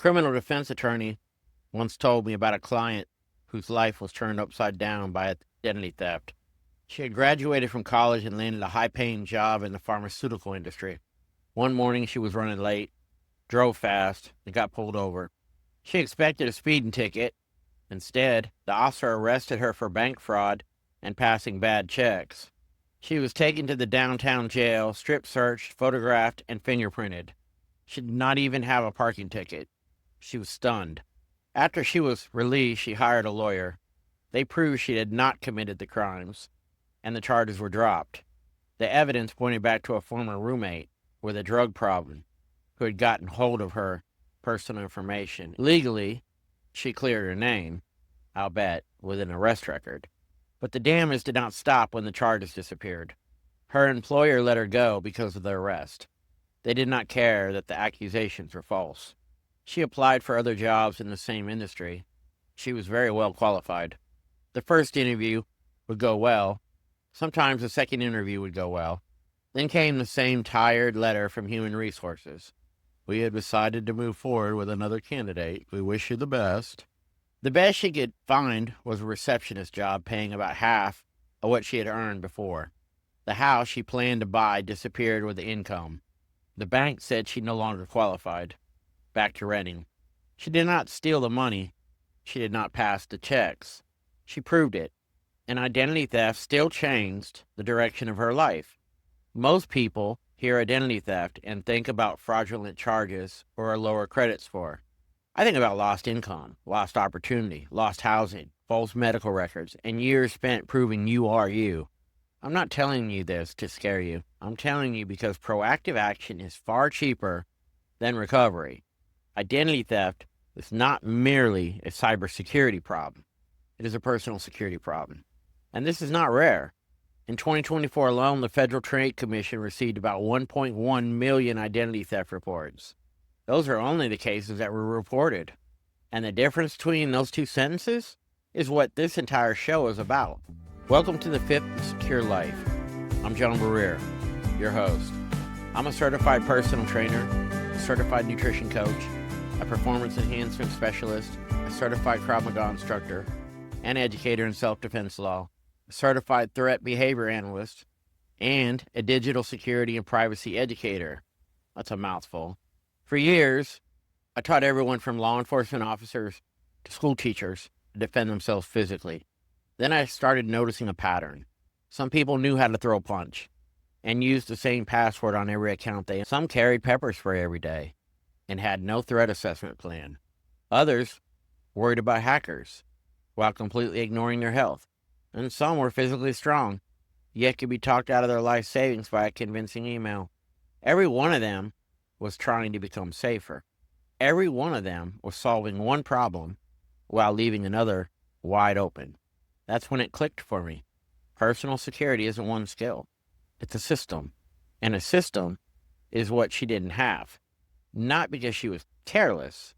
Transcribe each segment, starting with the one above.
criminal defense attorney once told me about a client whose life was turned upside down by identity theft. She had graduated from college and landed a high-paying job in the pharmaceutical industry. One morning, she was running late, drove fast, and got pulled over. She expected a speeding ticket. Instead, the officer arrested her for bank fraud and passing bad checks. She was taken to the downtown jail, strip searched, photographed, and fingerprinted. She did not even have a parking ticket. She was stunned. After she was released, she hired a lawyer. They proved she had not committed the crimes, and the charges were dropped. The evidence pointed back to a former roommate with a drug problem who had gotten hold of her personal information. Legally, she cleared her name, I'll bet, with an arrest record. But the damage did not stop when the charges disappeared. Her employer let her go because of the arrest. They did not care that the accusations were false. She applied for other jobs in the same industry. She was very well qualified. The first interview would go well. Sometimes the second interview would go well. Then came the same tired letter from Human Resources. We have decided to move forward with another candidate. We wish you the best. The best she could find was a receptionist job paying about half of what she had earned before. The house she planned to buy disappeared with the income. The bank said she no longer qualified. Back to renting. She did not steal the money. She did not pass the checks. She proved it. And identity theft still changed the direction of her life. Most people hear identity theft and think about fraudulent charges or a lower credit score. I think about lost income, lost opportunity, lost housing, false medical records, and years spent proving you are you. I'm not telling you this to scare you. I'm telling you because proactive action is far cheaper than recovery. Identity theft is not merely a cybersecurity problem. It is a personal security problem. And this is not rare. In 2024 alone, the Federal Trade Commission received about 1.1 million identity theft reports. Those are only the cases that were reported. And the difference between those two sentences is what this entire show is about. Welcome to the Fifth Secure Life. I'm John Barrere, your host. I'm a certified personal trainer, a certified nutrition coach, a performance enhancement specialist, a certified Krav Maga instructor, an educator in self-defense law, a certified threat behavior analyst, and a digital security and privacy educator. That's a mouthful. For years, I taught everyone from law enforcement officers to school teachers to defend themselves physically. Then I started noticing a pattern. Some people knew how to throw a punch and used the same password on every account they had. Some carried pepper spray every day and had no threat assessment plan. Others worried about hackers while completely ignoring their health. And some were physically strong, yet could be talked out of their life savings by a convincing email. Every one of them was trying to become safer. Every one of them was solving one problem while leaving another wide open. That's when it clicked for me. Personal security isn't one skill. It's a system. And a system is what she didn't have. Not because she was careless,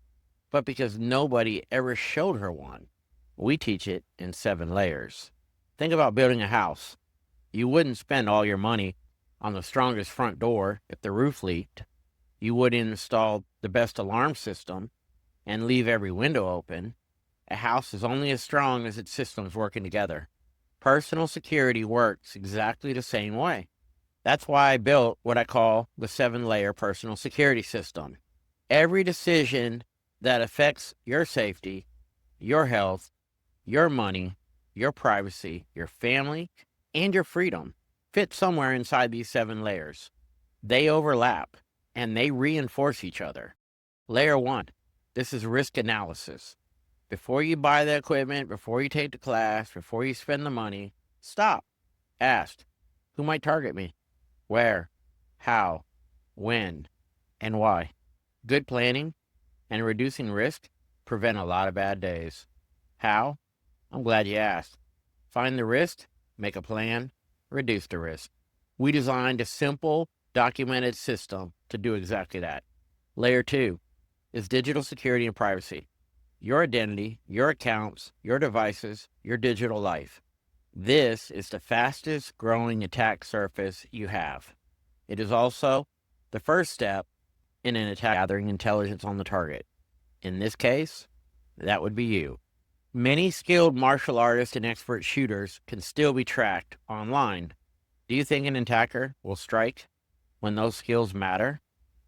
but because nobody ever showed her one. We teach it in 7 layers. Think about building a house. You wouldn't spend all your money on the strongest front door if the roof leaked. You wouldn't install the best alarm system and leave every window open. A house is only as strong as its systems working together. Personal security works exactly the same way. That's why I built what I call the 7-layer personal security system. Every decision that affects your safety, your health, your money, your privacy, your family, and your freedom fit somewhere inside these 7 layers. They overlap and they reinforce each other. Layer 1, this is risk analysis. Before you buy the equipment, before you take the class, before you spend the money, stop. Ask, who might target me? Where? How? When? And why? Good planning and reducing risk prevent a lot of bad days. How? I'm glad you asked. Find the risk, make a plan, reduce the risk. We designed a simple, documented system to do exactly that. Layer 2 is digital security and privacy. Your identity, your accounts, your devices, your digital life. This is the fastest growing attack surface you have. It is also the first step in an attack gathering intelligence on the target. In this case, that would be you. Many skilled martial artists and expert shooters can still be tracked online. Do you think an attacker will strike when those skills matter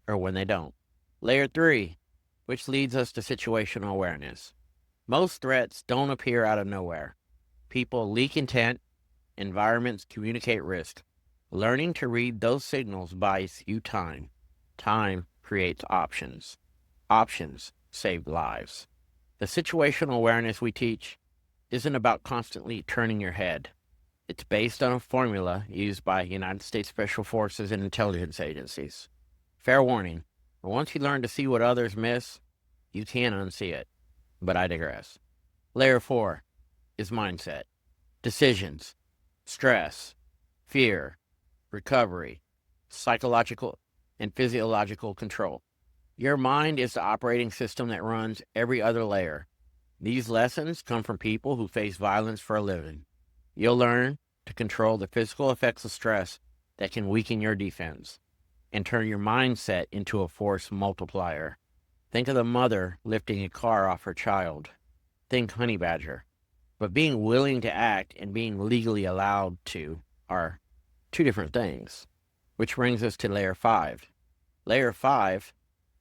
or when they don't? Layer 3, which leads us to situational awareness. Most threats don't appear out of nowhere. People leak intent, environments communicate risk. Learning to read those signals buys you time. Time creates options. Options save lives. The situational awareness we teach isn't about constantly turning your head. It's based on a formula used by United States Special Forces and intelligence agencies. Fair warning, once you learn to see what others miss, you can't unsee it. But I digress. Layer 4 is mindset. Decisions, stress, fear, recovery, psychological and physiological control. Your mind is the operating system that runs every other layer. These lessons come from people who face violence for a living. You'll learn to control the physical effects of stress that can weaken your defense and turn your mindset into a force multiplier. Think of the mother lifting a car off her child. Think honey badger. But being willing to act and being legally allowed to are two different things, which brings us to layer 5. Layer 5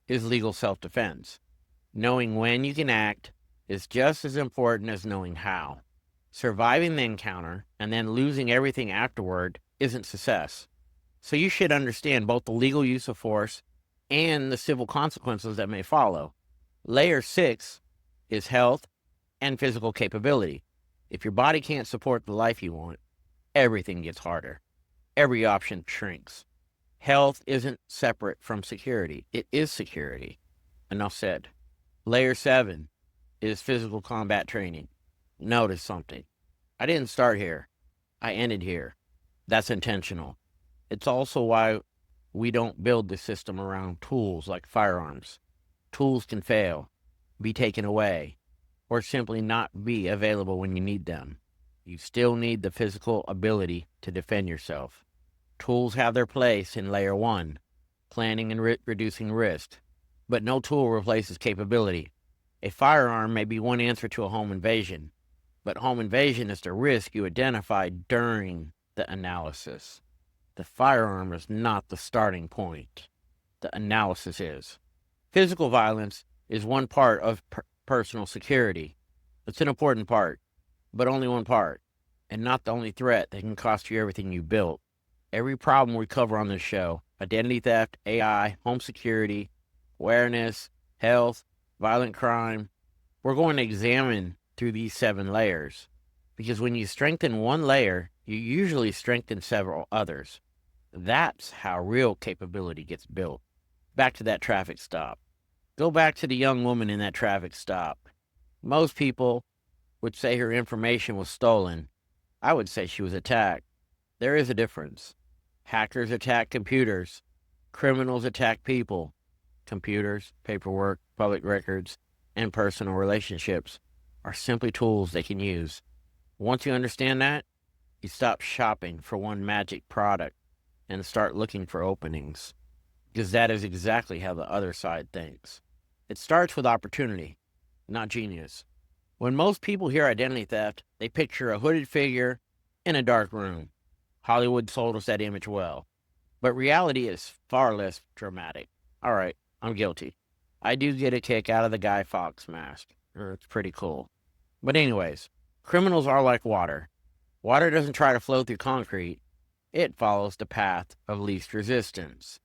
is legal self-defense. Knowing when you can act is just as important as knowing how. Surviving the encounter and then losing everything afterward isn't success. So you should understand both the legal use of force and the civil consequences that may follow. Layer 6 is health and physical capability. If your body can't support the life you want, everything gets harder. Every option shrinks. Health isn't separate from security. It is security. Enough said. Layer 7 is physical combat training. Notice something. I didn't start here. I ended here. That's intentional. It's also why we don't build the system around tools like firearms. Tools can fail, be taken away, or simply not be available when you need them. You still need the physical ability to defend yourself. Tools have their place in Layer 1, planning and reducing risk, but no tool replaces capability. A firearm may be one answer to a home invasion, but home invasion is the risk you identified during the analysis. The firearm is not the starting point. The analysis is. Physical violence is one part of personal security. It's an important part, but only one part, and not the only threat that can cost you everything you built. Every problem we cover on this show, identity theft, AI, home security, awareness, health, violent crime, we're going to examine through these 7 layers. Because when you strengthen one layer, you usually strengthen several others. That's how real capability gets built. Back to that traffic stop. Go back to the young woman in that traffic stop. Most people would say her information was stolen. I would say she was attacked. There is a difference. Hackers attack computers. Criminals attack people. Computers, paperwork, public records, and personal relationships are simply tools they can use. Once you understand that, you stop shopping for one magic product and start looking for openings. Because that is exactly how the other side thinks. It starts with opportunity, not genius. When most people hear identity theft, they picture a hooded figure in a dark room. Hollywood sold us that image well. But reality is far less dramatic. All right, I'm guilty. I do get a kick out of the Guy Fawkes mask. It's pretty cool. But anyways, criminals are like water. Water doesn't try to flow through concrete. It follows the path of least resistance.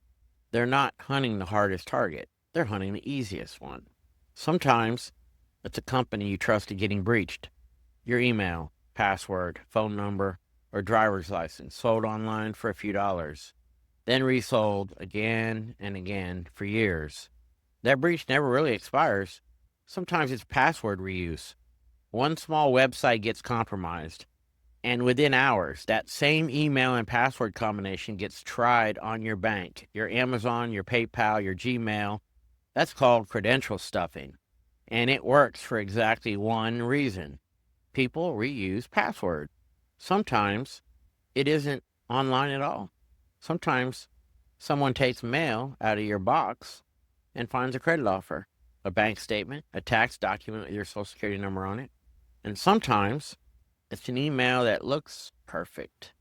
They're not hunting the hardest target. They're hunting the easiest one. Sometimes it's a company you trusted getting breached. Your email, password, phone number, or driver's license sold online for a few dollars, then resold again and again for years. That breach never really expires. Sometimes it's password reuse. One small website gets compromised, and within hours, that same email and password combination gets tried on your bank, your Amazon, your PayPal, your Gmail. That's called credential stuffing, and it works for exactly one reason. People reuse password. Sometimes it isn't online at all. Sometimes someone takes mail out of your box and finds a credit offer. a bank statement, a tax document with your social security number on it. And sometimes it's an email that looks perfect.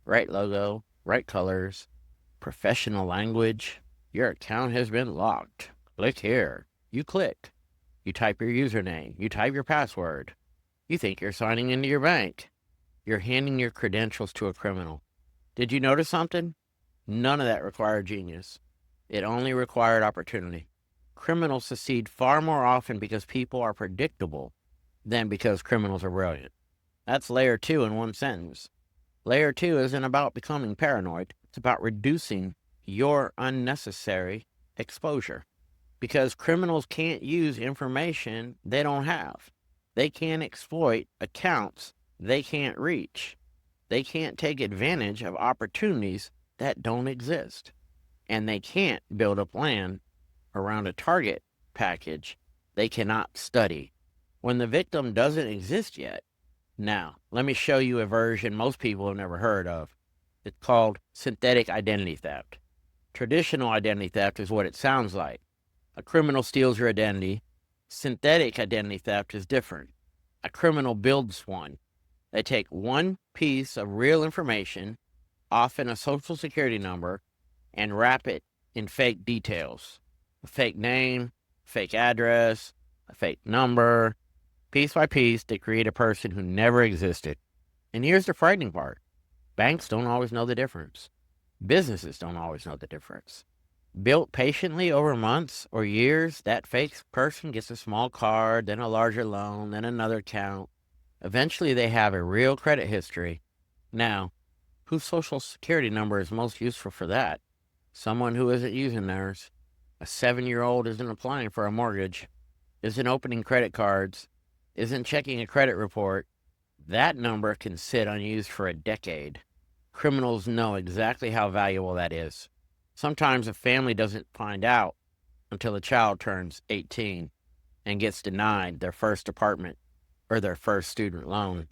Right logo, right colors, professional language. Your account has been locked. Click here. You click. You type your username. You type your password. You think you're signing into your bank. You're handing your credentials to a criminal. Did you notice something? None of that required genius. It only required opportunity. Criminals succeed far more often because people are predictable than because criminals are brilliant. That's layer 2 in one sentence. Layer 2 isn't about becoming paranoid. It's about reducing your unnecessary exposure. Because criminals can't use information they don't have. They can't exploit accounts they can't reach. They can't take advantage of opportunities that don't exist. And they can't build a plan around a target package they cannot study when the victim doesn't exist yet. Now, let me show you a version most people have never heard of. It's called synthetic identity theft. Traditional identity theft is what it sounds like. A criminal steals your identity. Synthetic identity theft is different. A criminal builds one. They take one piece of real information, often a social security number, and wrap it in fake details. A fake name, fake address, a fake number. Piece by piece, they create a person who never existed. And here's the frightening part. Banks don't always know the difference. Businesses don't always know the difference. Built patiently over months or years, that fake person gets a small card, then a larger loan, then another account. Eventually, they have a real credit history. Now, whose social security number is most useful for that? Someone who isn't using theirs. A 7-year-old isn't applying for a mortgage, isn't opening credit cards, isn't checking a credit report. That number can sit unused for a decade. Criminals know exactly how valuable that is. Sometimes a family doesn't find out until the child turns 18 and gets denied their first apartment or their first student loan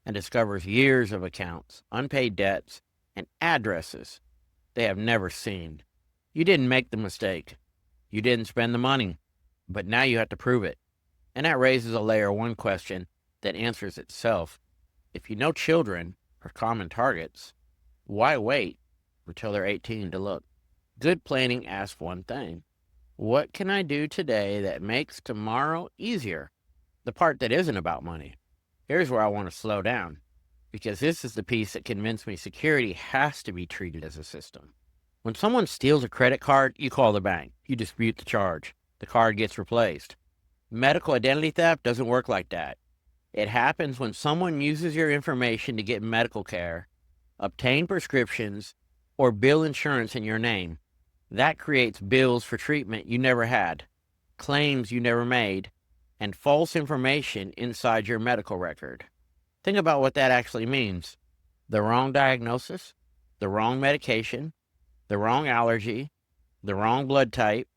and discovers years of accounts, unpaid debts, and addresses they have never seen. You didn't make the mistake. You didn't spend the money, but now you have to prove it. And that raises a layer 1 question that answers itself. If you know children are common targets, why wait until they're 18 to look? Good planning asks one thing. What can I do today that makes tomorrow easier? The part that isn't about money. Here's where I want to slow down, because this is the piece that convinced me security has to be treated as a system. When someone steals a credit card, you call the bank. You dispute the charge. The card gets replaced. Medical identity theft doesn't work like that. It happens when someone uses your information to get medical care, obtain prescriptions, or bill insurance in your name. That creates bills for treatment you never had, claims you never made, and false information inside your medical record. Think about what that actually means. The wrong diagnosis, the wrong medication, the wrong allergy, the wrong blood type,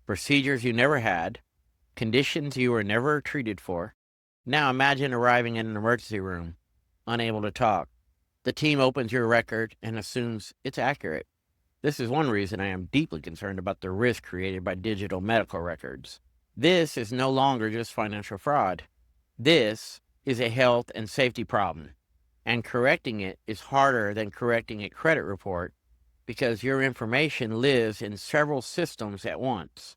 procedures you never had, conditions you were never treated for. Now imagine arriving in an emergency room, unable to talk. The team opens your record and assumes it's accurate. This is one reason I am deeply concerned about the risk created by digital medical records. This is no longer just financial fraud. This is a health and safety problem. And correcting it is harder than correcting a credit report because your information lives in several systems at once.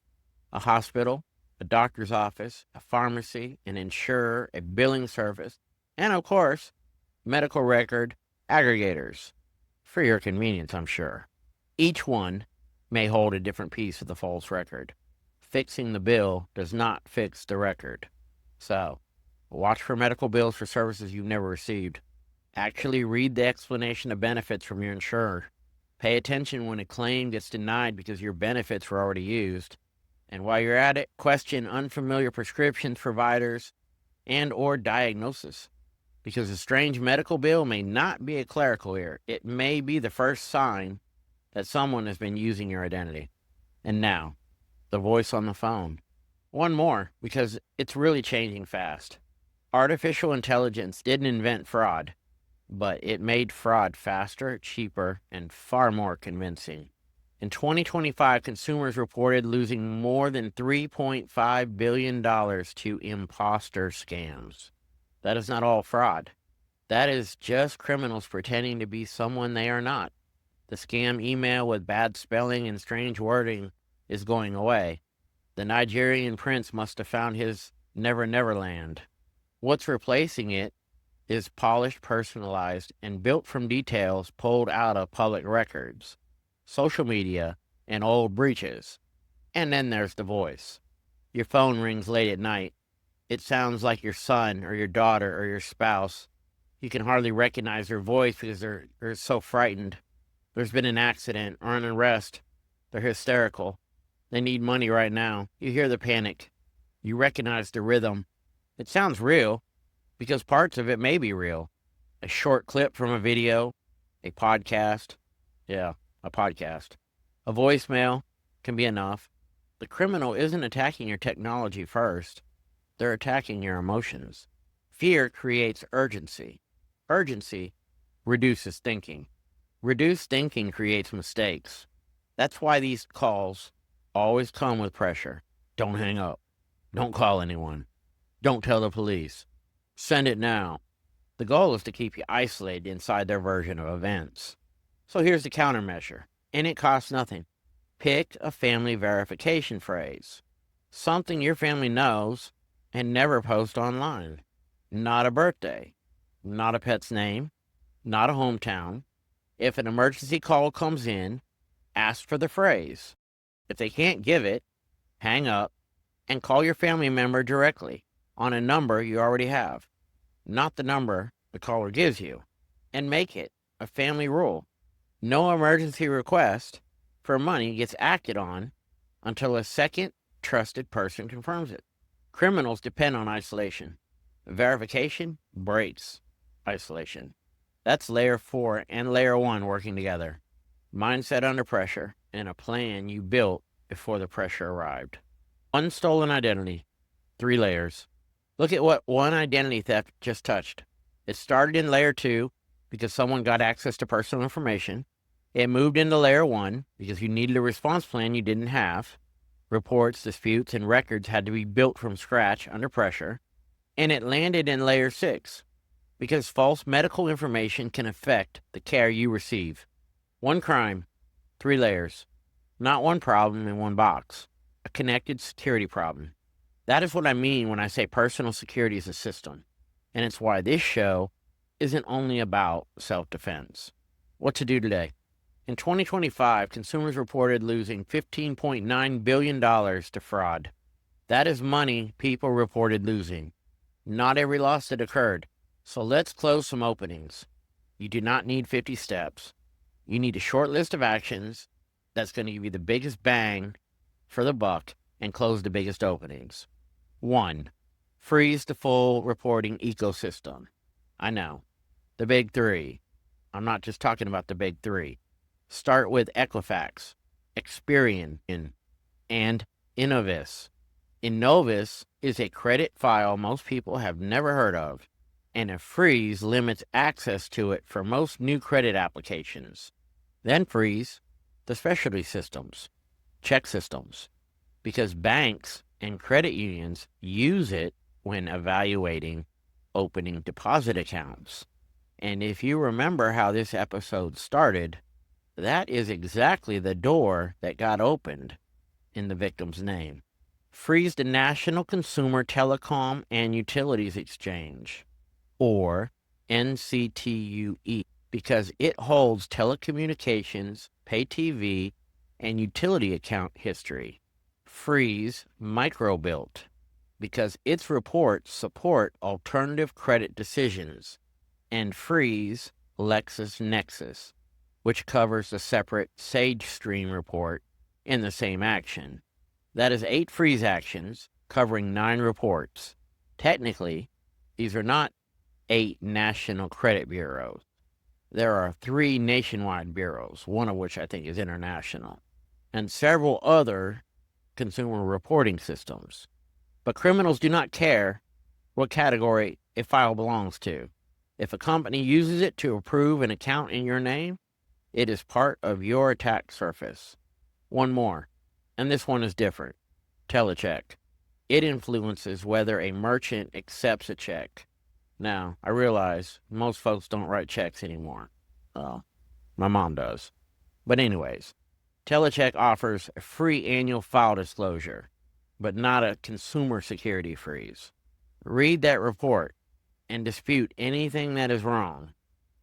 A hospital, a doctor's office, a pharmacy, an insurer, a billing service, and of course, medical record aggregators. For your convenience, I'm sure. Each one may hold a different piece of the false record. Fixing the bill does not fix the record. So, watch for medical bills for services you've never received. Actually read the explanation of benefits from your insurer. Pay attention when a claim gets denied because your benefits were already used. And while you're at it, question unfamiliar prescriptions, providers, and or diagnosis. Because a strange medical bill may not be a clerical error. It may be the first sign that someone has been using your identity. And now, the voice on the phone. One more, because it's really changing fast. Artificial intelligence didn't invent fraud, but it made fraud faster, cheaper, and far more convincing. In 2025, consumers reported losing more than $3.5 billion to imposter scams. That is not all fraud. That is just criminals pretending to be someone they are not. The scam email with bad spelling and strange wording is going away. The Nigerian prince must have found his Never Never Land. What's replacing it is polished, personalized, and built from details pulled out of public records, social media, and old breaches. And then there's the voice. Your phone rings late at night. It sounds like your son or your daughter or your spouse. You can hardly recognize their voice because they're so frightened. There's been an accident or an arrest. They're hysterical. They need money right now. You hear the panic. You recognize the rhythm. It sounds real because parts of it may be real. A short clip from a video, a podcast. Yeah, a podcast. A voicemail can be enough. The criminal isn't attacking your technology first. They're attacking your emotions. Fear creates urgency. Urgency reduces thinking. Reduced thinking creates mistakes. That's why these calls always come with pressure. Don't hang up. Don't call anyone. Don't tell the police. Send it now. The goal is to keep you isolated inside their version of events. So here's the countermeasure, and it costs nothing. Pick a family verification phrase. Something your family knows and never post online. Not a birthday. Not a pet's name. Not a hometown. If an emergency call comes in, ask for the phrase. If they can't give it, hang up and call your family member directly on a number you already have, not the number the caller gives you, and make it a family rule. No emergency request for money gets acted on until a second trusted person confirms it. Criminals depend on isolation. Verification breaks isolation. That's layer 4 and layer 1 working together. Mindset under pressure and a plan you built before the pressure arrived. One stolen identity, 3 layers. Look at what one identity theft just touched. It started in layer 2 because someone got access to personal information. It moved into layer 1 because you needed a response plan you didn't have. Reports, disputes, and records had to be built from scratch under pressure. And it landed in layer 6 because false medical information can affect the care you receive. One crime, 3 layers. Not one problem in one box. A connected security problem. That is what I mean when I say personal security is a system. And it's why this show isn't only about self-defense. What to do today? In 2025, consumers reported losing $15.9 billion to fraud. That is money people reported losing. Not every loss that occurred. So let's close some openings. You do not need 50 steps. You need a short list of actions that's going to give you the biggest bang for the buck and close the biggest openings. 1. Freeze the full reporting ecosystem. I know. The big 3. I'm not just talking about the big 3. Start with Equifax, Experian, and Innovis. Innovis is a credit file most people have never heard of, and a freeze limits access to it for most new credit applications. Then freeze the specialty systems, check systems, because banks and credit unions use it when evaluating opening deposit accounts. And if you remember how this episode started, that is exactly the door that got opened in the victim's name. Freeze the National Consumer Telecom and Utilities Exchange, or NCTUE, because it holds telecommunications, pay TV, and utility account history. Freeze Microbilt, because its reports support alternative credit decisions. And freeze LexisNexis, which covers a separate SageStream report in the same action. That is 8 freeze actions covering 9 reports. Technically, these are not 8 national credit bureaus. There are 3 nationwide bureaus, one of which I think is international, and several other consumer reporting systems. But criminals do not care what category a file belongs to. If a company uses it to approve an account in your name, it is part of your attack surface. One more, and this one is different. Telecheck. It influences whether a merchant accepts a check. Now, I realize most folks don't write checks anymore. Well, my mom does. But anyways, Telecheck offers a free annual file disclosure, but not a consumer security freeze. Read that report and dispute anything that is wrong.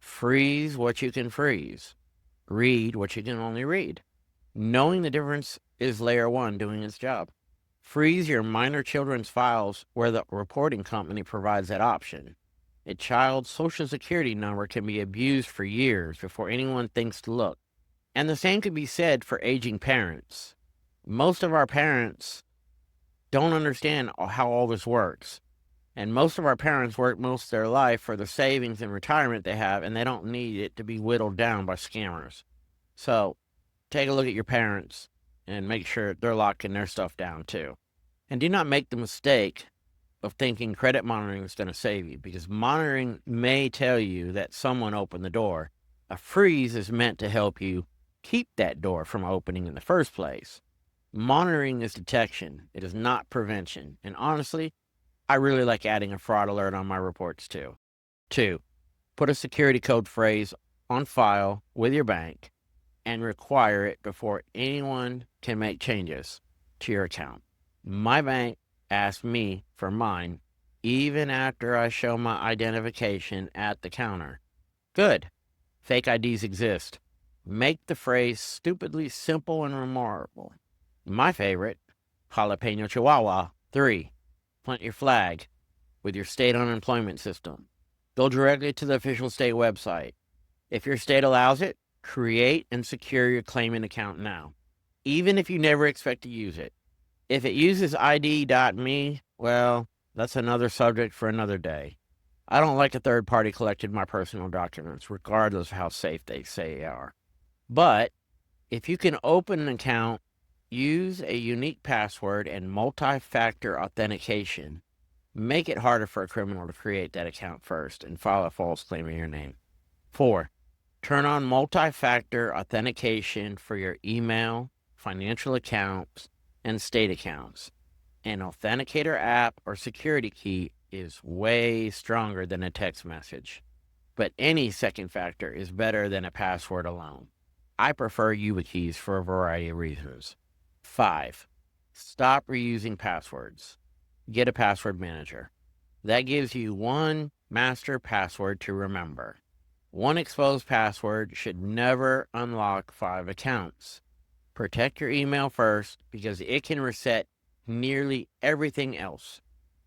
Freeze what you can freeze. Read what you can only read. Knowing the difference is layer one doing its job. Freeze your minor children's files where the reporting company provides that option. A child's social security number can be abused for years before anyone thinks to look. And the same could be said for aging parents. Most of our parents don't understand how all this works. And most of our parents work most of their life for the savings and retirement they have, and they don't need it to be whittled down by scammers. So take a look at your parents and make sure they're locking their stuff down too. And do not make the mistake of thinking credit monitoring is going to save you, because monitoring may tell you that someone opened the door. A freeze is meant to help you keep that door from opening in the first place. Monitoring is detection. It is not prevention. And honestly, I really like adding a fraud alert on my reports too. 2, put a security code phrase on file with your bank and require it before anyone can make changes to your account. My bank asked me for mine even after I show my identification at the counter. Good. Fake IDs exist. Make the phrase stupidly simple and remarkable. My favorite, jalapeno chihuahua. 3, plant your flag with your state unemployment system. Go directly to the official state website. If your state allows it, create and secure your claimant account now, even if you never expect to use it. If it uses ID.me, well, that's another subject for another day. I don't like a third party collecting my personal documents, regardless of how safe they say they are. But if you can open an account, use a unique password and multi-factor authentication. Make it harder for a criminal to create that account first and file a false claim in your name. 4, turn on multi-factor authentication for your email, financial accounts, and state accounts. An authenticator app or security key is way stronger than a text message, but any second factor is better than a password alone. I prefer YubiKeys for a variety of reasons. 5, stop reusing passwords. Get a password manager. That gives you one master password to remember. One exposed password should never unlock 5 accounts. Protect your email first because it can reset nearly everything else.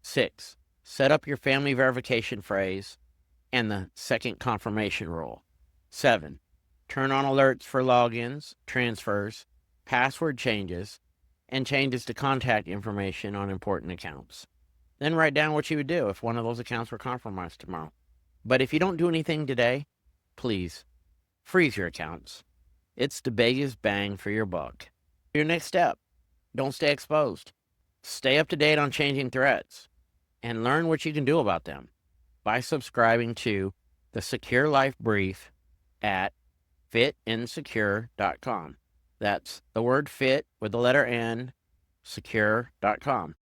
6, set up your family verification phrase and the second confirmation rule. 7, turn on alerts for logins, transfers, password changes, and changes to contact information on important accounts. Then write down what you would do if one of those accounts were compromised tomorrow. But if you don't do anything today, please freeze your accounts. It's the biggest bang for your buck. Your next step, don't stay exposed. Stay up to date on changing threats and learn what you can do about them by subscribing to the Secure Life Brief at fitinsecure.com. That's the word fit with the letter N, secure.com.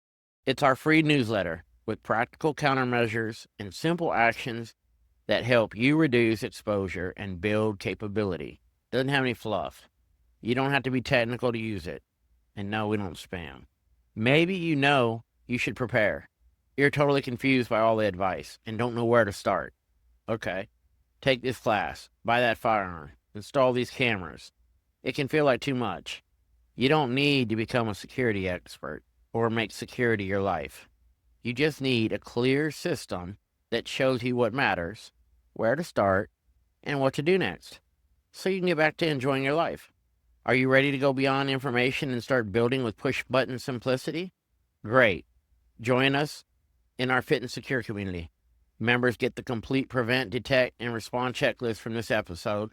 It's our free newsletter with practical countermeasures and simple actions that help you reduce exposure and build capability. Doesn't have any fluff. You don't have to be technical to use it. And no, we don't spam. Maybe you should prepare. You're totally confused by all the advice and don't know where to start. Okay, take this class, buy that firearm, install these cameras. It can feel like too much. You don't need to become a security expert or make security your life. You just need a clear system that shows you what matters, where to start, and what to do next, so you can get back to enjoying your life. Are you ready to go beyond information and start building with push-button simplicity? Great. Join us in our Fit and Secure community. Members get the complete prevent, detect, and respond checklist from this episode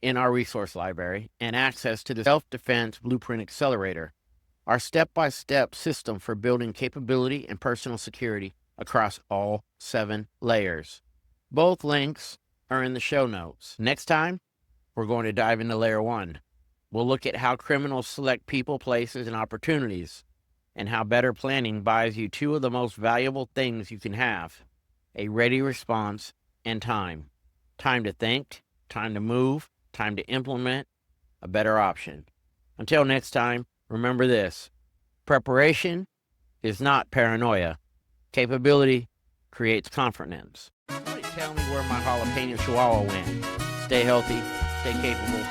in our resource library and access to the Self-Defense Blueprint Accelerator, our step-by-step system for building capability and personal security across all 7 layers. Both links are in the show notes. Next time, we're going to dive into layer 1, We'll look at how criminals select people, places, and opportunities, and how better planning buys you two of the most valuable things you can have: a ready response and time. Time to think, time to move, time to implement a better option. Until next time, remember this: preparation is not paranoia. Capability creates confidence. Somebody tell me where my jalapeno chihuahua went. Stay healthy, stay capable,